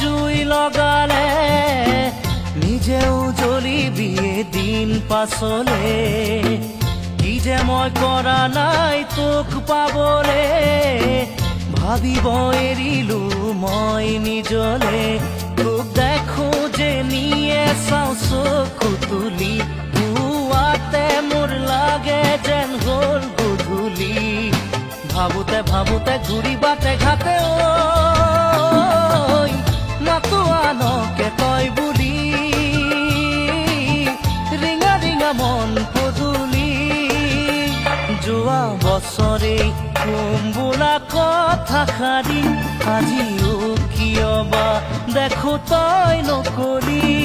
জুই লগালে নিজেও জ্বলিবি এদিন পাছলে। কি যে মই কৰা নাই তোক পাবলে, ভাবিব এৰিলো মই নিজলে। তোক দেখো যে নিয়ে চাওঁ চকু তুলি, পুৱাতে মোৰ লাগে যেন হ'ল গধূলি। ভাবোতে ভাবোতে ঘূৰি বাটে ঘাটে ঐ মাতো আনকে তই বুলি, ৰিঙা ৰিঙা মন পদূলি। যোৱা বছৰে কম বোলা কথা সাৰি আজিও কিয় বা দেখো তই নকলি।